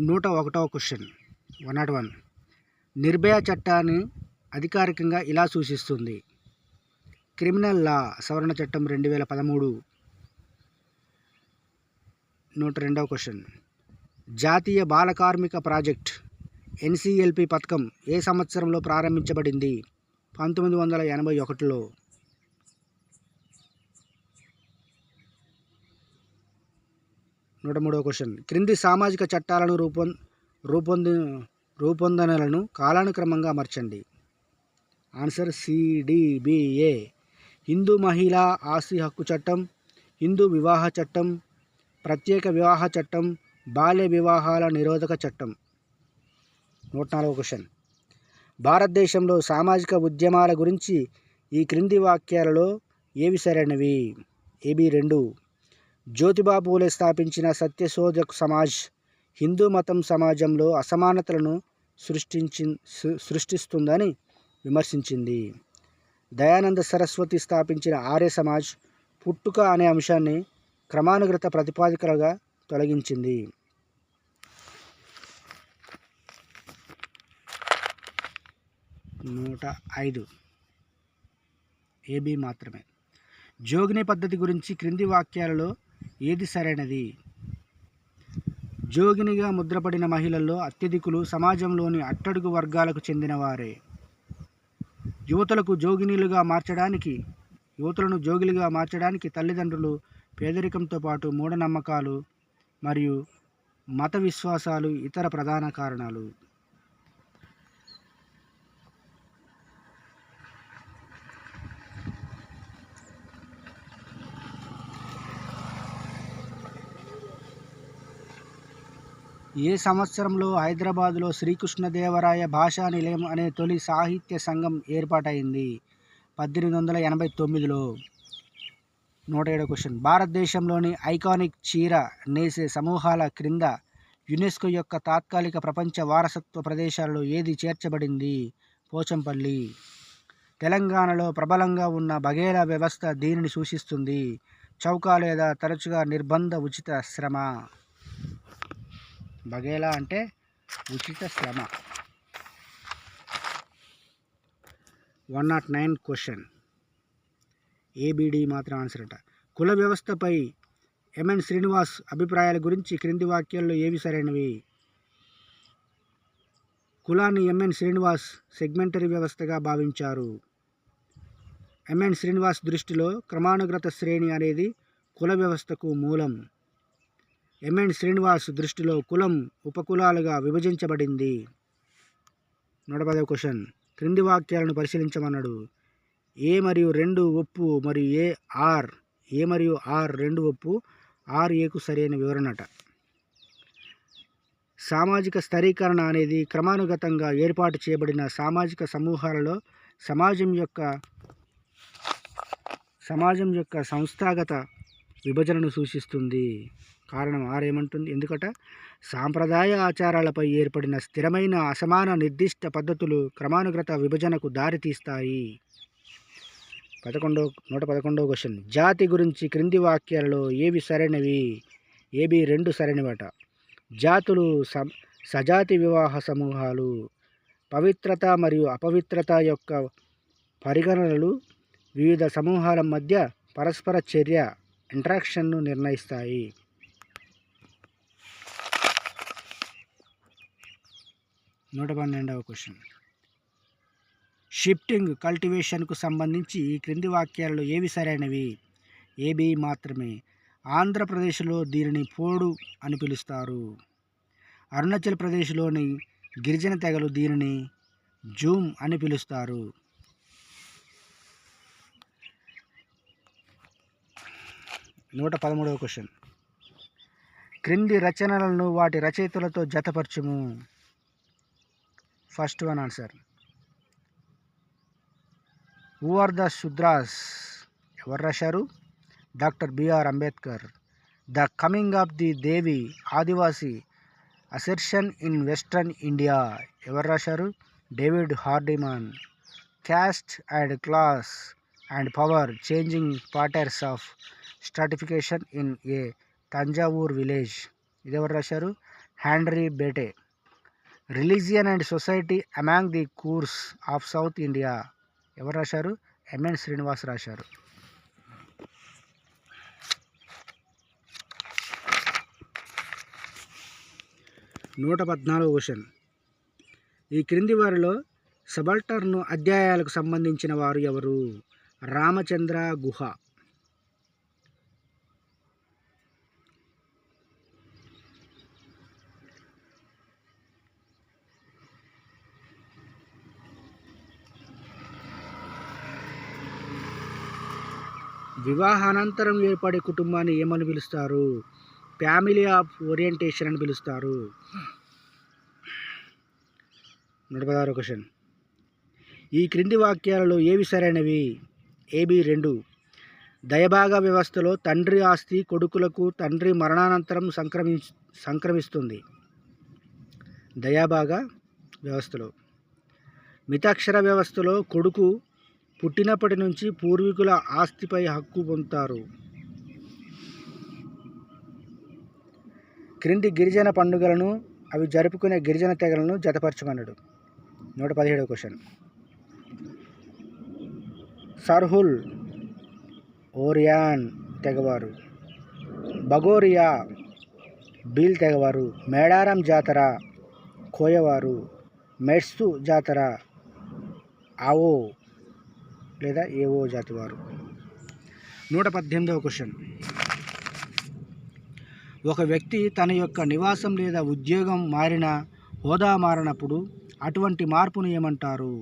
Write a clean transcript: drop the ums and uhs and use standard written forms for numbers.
101వ question 101. Nirbhaya చట్టాన్ని అధికారికంగా ఇలా సూచిస్తుంది. క్రిమినల్ లా సవరణ చట్టం 2013. 102వ క్వశ్చన్. జాతీయ బాల కార్మిక ప్రాజెక్ట్ NCLP పథకం ఏ సంవత్సరంలో ప్రారంభించబడింది? 1981లో. 103వ క్వశ్చన్. క్రింది సామాజిక చట్టాలను రూపొందనలను కాలానుక్రమంగా అమర్చండి. Answer CDBA. హిందూ మహిళా ఆస్తి హక్కు చట్టం, హిందూ వివాహ చట్టం, ప్రత్యేక వివాహ చట్టం, బాల్య వివాహాల నిరోధక చట్టం. 104వ క్వశ్చన్. భారతదేశంలో సామాజిక ఉద్యమాల గురించి ఈ క్రింది వాక్యాలలో ఏవి సరైనవి? AB 2. జ్యోతిబా పూలే స్థాపించిన సత్యశోధక్ సమాజ్ హిందూ మతం సమాజంలో అసమానతలను సృష్టిస్తుందని విమర్శించింది. దయానంద సరస్వతి స్థాపించిన ఆర్య సమాజ్ పుట్టుక అనే అంశాన్ని క్రమానుగత ప్రతిపాదికలుగా తొలగించింది. 105. AB మాత్రమే. జోగిని పద్ధతి గురించి క్రింది వాక్యాలలో ఏది సరైనది? జోగినిగా ముద్రపడిన మహిళల్లో అత్యధికులు సమాజంలోని అట్టడుగు వర్గాలకు చెందినవారే. యువతులను జోగిలుగా మార్చడానికి తల్లిదండ్రులు, పేదరికంతో పాటు మూఢనమ్మకాలు మరియు మత విశ్వాసాలు ఇతర ప్రధాన కారణాలు. ఏ సంవత్సరంలో హైదరాబాదులో శ్రీకృష్ణదేవరాయ భాషా నిలయం అనే తొలి సాహిత్య సంఘం ఏర్పాటైంది? 1889లో. 107వ క్వశ్చన్. భారతదేశంలోని ఐకానిక్ చీర నేసే సమూహాల క్రింద యునెస్కో యొక్క తాత్కాలిక ప్రపంచ వారసత్వ ప్రదేశాలలో ఏది చేర్చబడింది? పోచంపల్లి. తెలంగాణలో ప్రబలంగా ఉన్న బఘేలా వ్యవస్థ దీనిని సూచిస్తుంది. చౌక లేదా తరచుగా నిర్బంధ ఉచిత శ్రమ. బఘేలా అంటే ఉచిత శ్రమ. 109 క్వశ్చన్. ABD మాత్రం ఆన్సర్ అంట. కుల వ్యవస్థపై MN శ్రీనివాస్ అభిప్రాయాల గురించి క్రింది వాక్యాల్లో ఏవి సరైనవి? కులాన్ని MN శ్రీనివాస్ సెగ్మెంటరీ వ్యవస్థగా భావించారు. MN శ్రీనివాస్ దృష్టిలో క్రమానుగత శ్రేణి అనేది కుల వ్యవస్థకు మూలం. MN శ్రీనివాస్ దృష్టిలో కులం ఉపకులాలుగా విభజించబడింది. 110వ క్వశ్చన్. క్రింది వాక్యాలను పరిశీలించమన్నాడు. A మరియు 2 ఒప్పు మరియు A మరియు R 2 ఒప్పు, RAకు సరైన వివరణట. సామాజిక స్థిరీకరణ అనేది క్రమానుగతంగా ఏర్పాటు చేయబడిన సామాజిక సమూహాలలో సమాజం యొక్క సంస్థాగత విభజనను సూచిస్తుంది. కారణం R ఏమంటుంది? ఎందుకట? సాంప్రదాయ ఆచారాలపై ఏర్పడిన స్థిరమైన అసమాన నిర్దిష్ట పద్ధతులు క్రమానుగత విభజనకు దారితీస్తాయి. 111వ క్వశ్చన్. జాతి గురించి క్రింది వాక్యాలలో ఏవి సరైనవి? AB 2 సరైనవట. జాతులు సజాతి వివాహ సమూహాలు. పవిత్రత మరియు అపవిత్రత యొక్క పరిగణనలు వివిధ సమూహాల మధ్య పరస్పర చర్య ఇంటరాక్షన్ను నిర్ణయిస్తాయి. 112వ క్వశ్చన్. షిఫ్టింగ్ కల్టివేషన్కు సంబంధించి ఈ క్రింది వాక్యాలలో ఏవి సరైనవి? AB మాత్రమే. ఆంధ్రప్రదేశ్లో దీనిని పోడు అని పిలుస్తారు. అరుణాచల్ ప్రదేశ్లోని గిరిజన తెగలు దీనిని జూమ్ అని పిలుస్తారు. 113వ క్వశ్చన్. క్రింది రచనలను వాటి రచయితలతో జతపరచుము. First one answer. Who are the Shudras ఎవరు రాశారు? Doctor BR Ambedkar. The coming of the Devi Adivasi assertion in western India ఎవరు రాశారు? David Hardiman. Caste and class and power changing patterns of stratification in a Thanjavur village ఇది ఎవరు రాశారు? Henry Beteille. Religion and society among the Coorgs of south India ఎవరు రాశారు? MN Srinivas రాశారు. 114వ question. ఈ క్రింది వారిలో సబల్టర్న్ అధ్యాయాలకు సంబంధించిన వారు ఎవరు? రామచంద్ర గుహ. వివాహానంతరం ఏర్పడే కుటుంబాన్ని ఏమని పిలుస్తారు? ఫ్యామిలీ ఆఫ్ ఓరియంటేషన్ అని పిలుస్తారు. 116వ క్వశ్చన్. ఈ క్రింది వాక్యాలలో ఏవి సరైనవి? ఏబి 2. దయభాగ వ్యవస్థలో తండ్రి ఆస్తి కొడుకులకు తండ్రి మరణానంతరం సంక్రమిస్తుంది. దయాభాగ వ్యవస్థలో. మితాక్షర వ్యవస్థలో కొడుకు పుట్టినప్పటి నుంచి పూర్వీకుల ఆస్తిపై హక్కు పొందుతారు. క్రింది గిరిజన పండుగలను అవి జరుపుకునే గిరిజన తెగలను జతపరచమన్నాడు. 117వ question. Sarhul Orion తెగవారు, బగోరియా Beale తెగవారు, Medaram జాతర కోయవారు, మెడ్సు జాతర ఆవో లేదా ఏవో జాతివారు. 118వ క్వశ్చన్. ఒక వ్యక్తి తన యొక్క నివాసం లేదా ఉద్యోగం మారిన హోదా మారినప్పుడు అటువంటి మార్పును ఏమంటారు?